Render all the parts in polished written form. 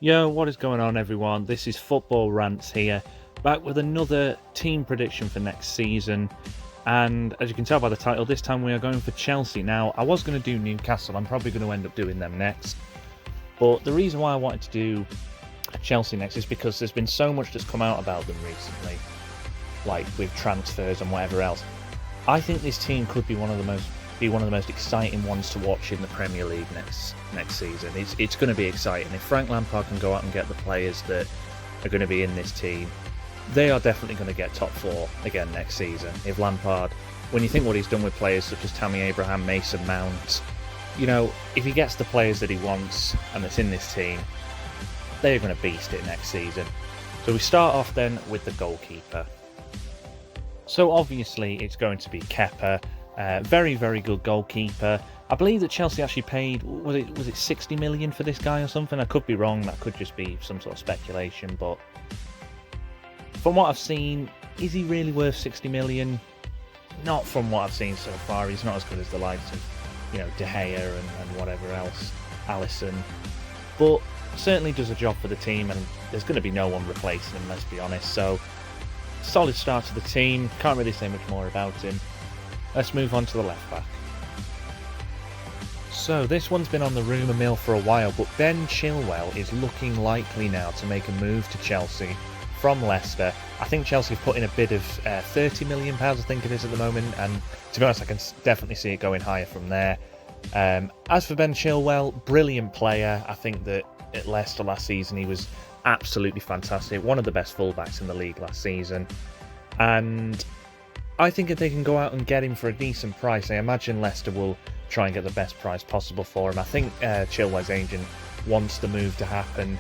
Yo, what is going on, everyone? This is Football Rants here, back with another team prediction for next season. And as you can tell by the title, this time we are going for Chelsea. Now, I was going to do Newcastle, I'm probably going to end up doing them next. But the reason why I wanted to do Chelsea next is because there's been so much that's come out about them recently, like with transfers and whatever else. I think this team could be one of the most exciting ones to watch in the Premier League next season. It's going to be exciting. If Frank Lampard can go out and get the players that are going to be in this team, they are definitely going to get top four again next season. If Lampard, when you think what he's done with players such as Tammy Abraham, Mason Mount, if he gets the players that he wants and that's in this team, they're going to beast it next season. So we start off then with the goalkeeper. So obviously it's going to be Kepa. Very, very good goalkeeper. I believe that Chelsea actually paid, was it 60 million for this guy or something? I could be wrong, that could just be some sort of speculation, but from what I've seen, is he really worth 60 million? Not from what I've seen so far. He's not as good as the likes of, De Gea and whatever else, Alisson, but certainly does a job for the team, and there's going to be no one replacing him, let's be honest. So, solid start to the team, can't really say much more about him. Let's move on to the left back. So this one's been on the rumour mill for a while, but Ben Chilwell is looking likely now to make a move to Chelsea from Leicester. I think Chelsea have put in a bid of £30 million, I think it is at the moment, and to be honest, I can definitely see it going higher from there. As for Ben Chilwell, brilliant player. I think that at Leicester last season he was absolutely fantastic, one of the best fullbacks in the league last season, and I think if they can go out and get him for a decent price, I imagine Leicester will try and get the best price possible for him. I think Chilwell's agent wants the move to happen.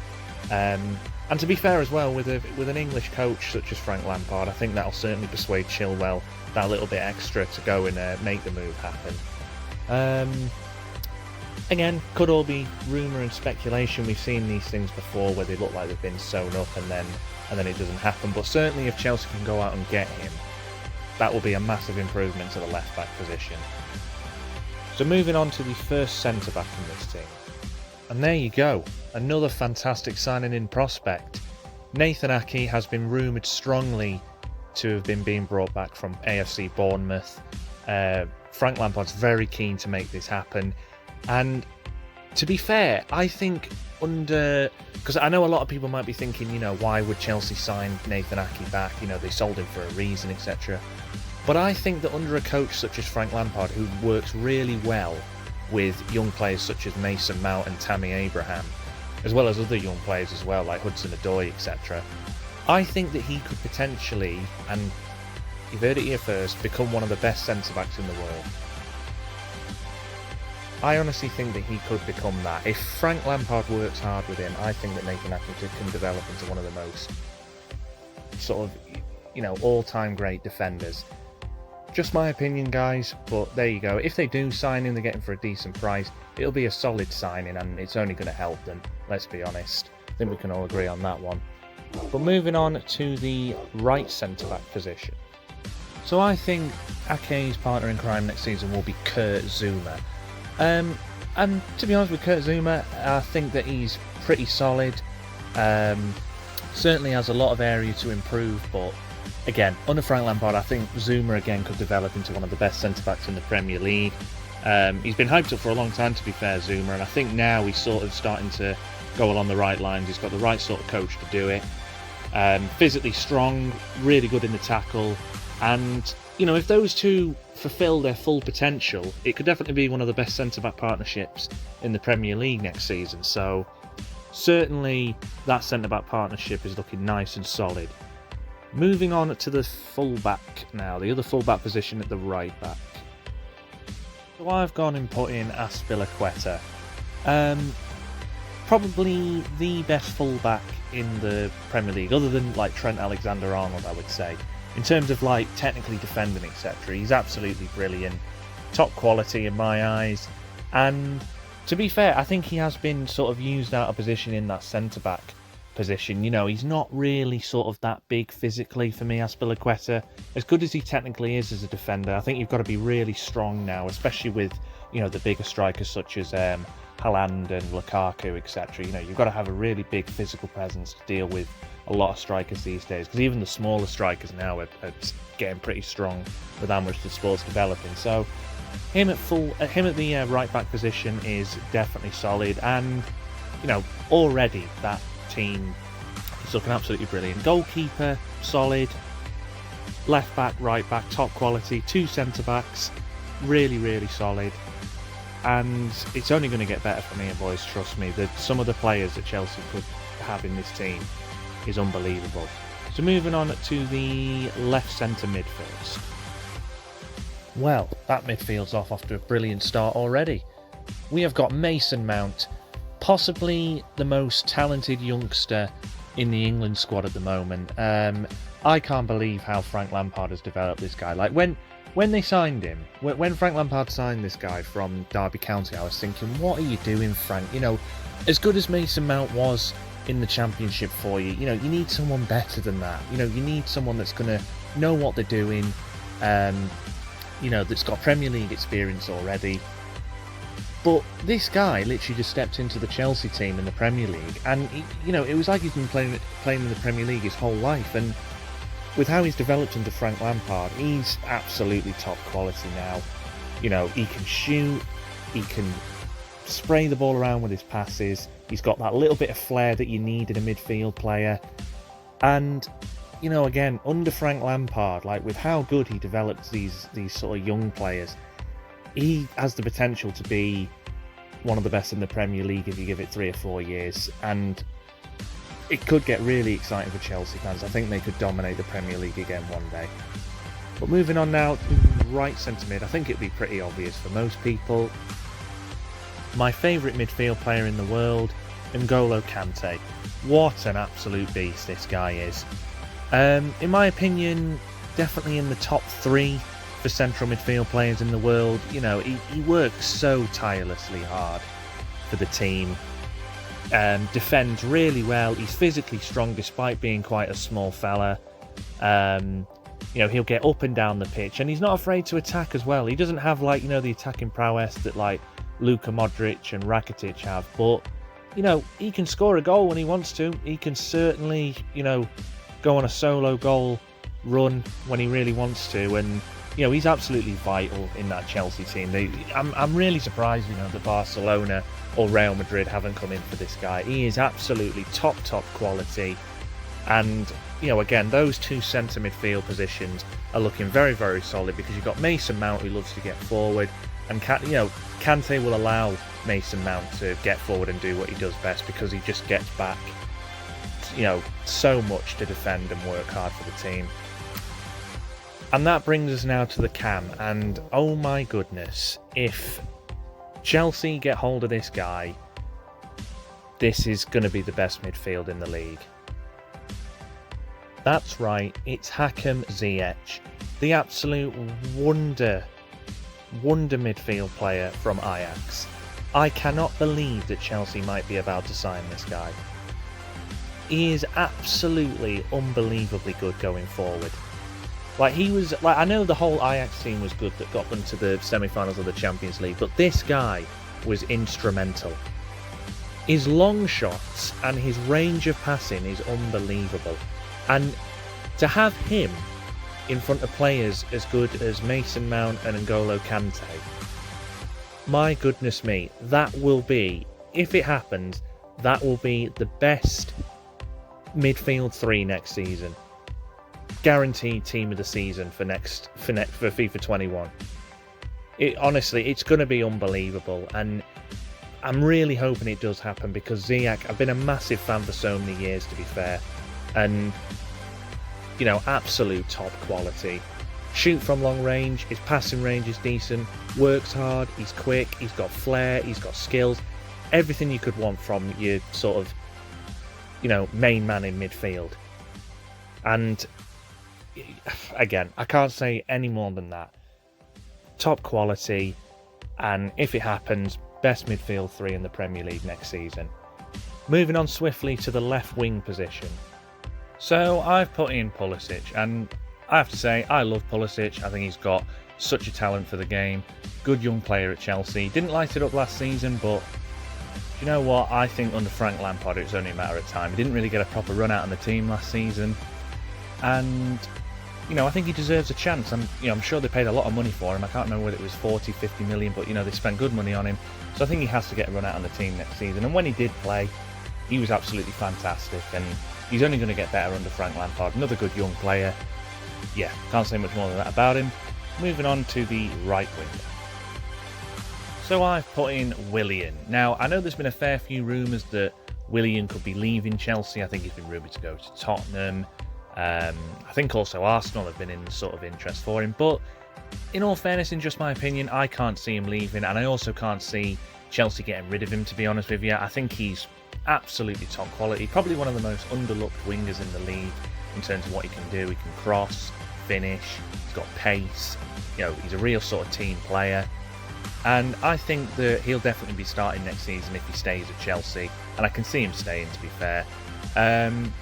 And to be fair as well, with an English coach such as Frank Lampard, I think that'll certainly persuade Chilwell that little bit extra to go and make the move happen. Again, could all be rumour and speculation. We've seen these things before where they look like they've been sewn up and then it doesn't happen. But certainly if Chelsea can go out and get him, that will be a massive improvement to the left-back position. So moving on to the first centre-back in this team. And there you go, another fantastic signing in prospect. Nathan Ake has been rumoured strongly to have been being brought back from AFC Bournemouth. Frank Lampard's very keen to make this happen. And to be fair, I think because I know a lot of people might be thinking, why would Chelsea sign Nathan Ake back? They sold him for a reason, etc. But I think that under a coach such as Frank Lampard, who works really well with young players such as Mason Mount and Tammy Abraham, as well as other young players as well, like Hudson-Odoi, etc., I think that he could potentially, and you've heard it here first, become one of the best centre-backs in the world. I honestly think that he could become that. If Frank Lampard works hard with him, I think that Nathan Ake can develop into one of the most all-time great defenders. Just my opinion, guys, but there you go. If they do sign him, they get him for a decent price, it'll be a solid signing and it's only going to help them, let's be honest. I think we can all agree on that one. But moving on to the right centre-back position. So I think Ake's partner in crime next season will be Kurt Zouma. And to be honest with Kurt Zouma, I think that he's pretty solid. Certainly has a lot of area to improve, but again, under Frank Lampard, I think Zouma again could develop into one of the best centre-backs in the Premier League. He's been hyped up for a long time, to be fair, Zouma, and I think now he's sort of starting to go along the right lines. He's got the right sort of coach to do it. Physically strong, really good in the tackle, and if those two fulfil their full potential, it could definitely be one of the best centre-back partnerships in the Premier League next season. So certainly that centre-back partnership is looking nice and solid. Moving on to the full-back now, the other full-back position at the right back. So I've gone and put in Azpilicueta. Probably the best full-back in the Premier League, other than like Trent Alexander-Arnold, I would say. In terms of like technically defending, etc., he's absolutely brilliant, top quality in my eyes. And to be fair, I think he has been sort of used out of position in that centre-back position. He's not really sort of that big physically for me, Azpilicueta. As good as he technically is as a defender, I think you've got to be really strong now, especially with the bigger strikers such as Haaland and Lukaku, etc. You know, you've got to have a really big physical presence to deal with a lot of strikers these days, because even the smaller strikers now are getting pretty strong with how much the sport's developing. So him at the right back position is definitely solid, and you know, already that team is looking absolutely brilliant. Goalkeeper solid, left back, right back top quality, 2 centre backs really solid, and it's only going to get better from here, boys, trust me. Some of the players that Chelsea could have in this team is unbelievable. So moving on to the left centre mid first. Well, that midfield's off to a brilliant start already. We have got Mason Mount, possibly the most talented youngster in the England squad at the moment. I can't believe how Frank Lampard has developed this guy. Like when they signed him, when Frank Lampard signed this guy from Derby County, I was thinking, what are you doing, Frank? You know, as good as Mason Mount was in the Championship for you, you know, you need someone better than that. You know, you need someone that's going to know what they're doing, you know, that's got Premier League experience already. But this guy literally just stepped into the Chelsea team in the Premier League, and you know, it was like he's been playing in the Premier League his whole life. And with how he's developed under Frank Lampard, he's absolutely top quality now. You know, he can shoot, he can spray the ball around with his passes. He's got that little bit of flair that you need in a midfield player. And you know, again, under Frank Lampard, like with how good he developed these sort of young players, he has the potential to be one of the best in the Premier League if you give it 3 or 4 years, and it could get really exciting for Chelsea fans. I think they could dominate the Premier League again one day. But moving on now to right centre mid, I think it'd be pretty obvious for most people. My favourite midfield player in the world, N'Golo Kante. What an absolute beast this guy is. In my opinion, definitely in the top 3 for central midfield players in the world. You know, he works so tirelessly hard for the team. Defends really well. He's physically strong despite being quite a small fella. You know, he'll get up and down the pitch, and he's not afraid to attack as well. He doesn't have, like, you know, the attacking prowess that like Luka Modric and Rakitic have, but you know, he can score a goal when he wants to. He can certainly, you know, go on a solo goal run when he really wants to, and you know, he's absolutely vital in that Chelsea team. I'm really surprised, you know, that Barcelona or Real Madrid haven't come in for this guy. He is absolutely top quality, and you know, again, those 2 centre midfield positions are looking very solid, because you've got Mason Mount, who loves to get forward, and you know, Kante will allow Mason Mount to get forward and do what he does best, because he just gets back, you know, so much to defend and work hard for the team. And that brings us now to the cam, and oh my goodness, if Chelsea get hold of this guy, this is going to be the best midfield in the league. That's right, it's Hakim Ziyech, the absolute wonder midfield player from Ajax. I cannot believe that Chelsea might be about to sign this guy. He is absolutely unbelievably good going forward. Like, he was, like, I know the whole Ajax team was good that got them to the semi-finals of the Champions League, but this guy was instrumental. His long shots and his range of passing is unbelievable. And to have him in front of players as good as Mason Mount and N'Golo Kante, my goodness me, that will be, if it happens, that will be the best midfield 3 next season. Guaranteed team of the season for FIFA 21. Honestly, it's going to be unbelievable, and I'm really hoping it does happen, because Ziyech, I've been a massive fan for so many years, to be fair, and you know, absolute top quality. Shoot from long range, his passing range is decent, works hard, he's quick, he's got flair, he's got skills, everything you could want from your sort of, you know, main man in midfield. And again, I can't say any more than that. Top quality, and if it happens, best midfield 3 in the Premier League next season. Moving on swiftly to the left wing position. So I've put in Pulisic, and I have to say, I love Pulisic. I think he's got such a talent for the game. Good young player at Chelsea. Didn't light it up last season, but you know what? I think under Frank Lampard it was only a matter of time. He didn't really get a proper run out on the team last season, and I think he deserves a chance. I'm sure they paid a lot of money for him. I can't remember whether it was 40, 50 million, but they spent good money on him. So I think he has to get a run out on the team next season. And when he did play, he was absolutely fantastic, and he's only going to get better under Frank Lampard. Another good young player. Yeah, can't say much more than that about him. Moving on to the right wing. So I've put in Willian. Now, I know there's been a fair few rumours that Willian could be leaving Chelsea. I think he's been rumoured to go to Tottenham. I think also Arsenal have been in sort of interest for him. But in all fairness, in just my opinion, I can't see him leaving. And I also can't see Chelsea getting rid of him, to be honest with you. I think he's absolutely top quality. Probably one of the most underlooked wingers in the league in terms of what he can do. He can cross, finish, he's got pace. He's a real sort of team player. And I think that he'll definitely be starting next season if he stays at Chelsea. And I can see him staying, to be fair. And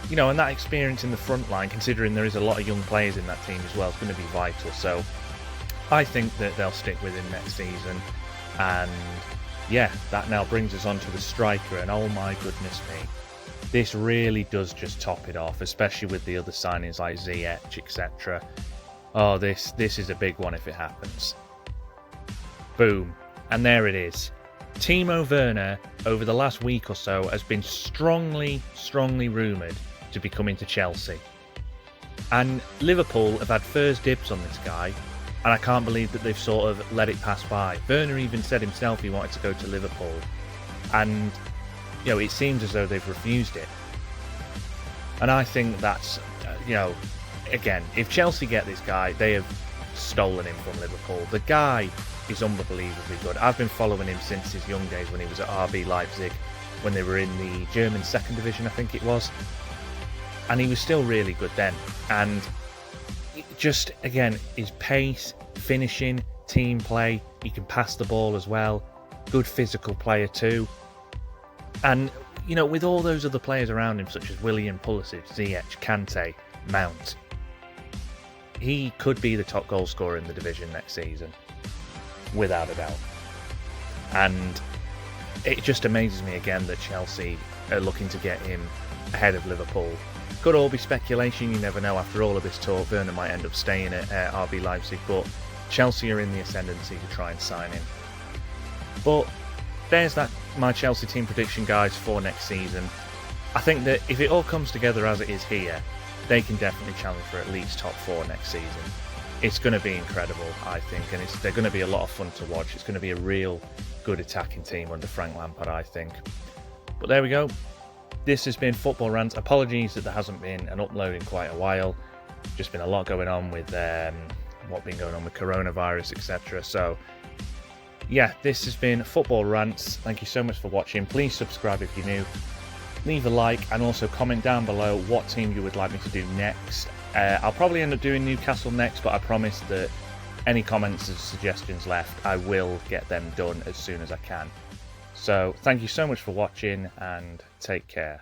that experience in the front line, considering there is a lot of young players in that team as well, is going to be vital. So I think that they'll stick with him next season. And yeah, that now brings us on to the striker. And oh my goodness me, this really does just top it off, especially with the other signings like Ziyech, etc. Oh, this is a big one if it happens. Boom. And there it is. Timo Werner, over the last week or so, has been strongly rumoured to be coming to Chelsea. And Liverpool have had first dibs on this guy, and I can't believe that they've sort of let it pass by. Werner even said himself he wanted to go to Liverpool, and it seems as though they've refused it. And I think that's, again, if Chelsea get this guy, they have stolen him from Liverpool. The guy is unbelievably good. I've been following him since his young days when he was at RB Leipzig, when they were in the German second division, I think it was. And he was still really good then. And just, again, his pace, finishing, team play, he can pass the ball as well. Good physical player too. And, with all those other players around him, such as Willian, Pulisic, Ziyech, Kante, Mount, he could be the top goal scorer in the division next season, without a doubt. And it just amazes me again that Chelsea are looking to get him ahead of Liverpool. Could all be speculation, you never know. After all of this talk, Werner might end up staying at RB Leipzig, but Chelsea are in the ascendancy to try and sign him. But there's my Chelsea team prediction, guys, for next season. I think that if it all comes together as it is here, they can definitely challenge for at least top 4 next season. It's going to be incredible, I think, and they're going to be a lot of fun to watch. It's going to be a real good attacking team under Frank Lampard, I think. But there we go. This has been Football Rants. Apologies that there hasn't been an upload in quite a while. Just been a lot going on with what's been going on with coronavirus, etc. So, yeah, this has been Football Rants. Thank you so much for watching. Please subscribe if you're new. Leave a like and also comment down below what team you would like me to do next. I'll probably end up doing Newcastle next, but I promise that any comments and suggestions left, I will get them done as soon as I can. So thank you so much for watching and take care.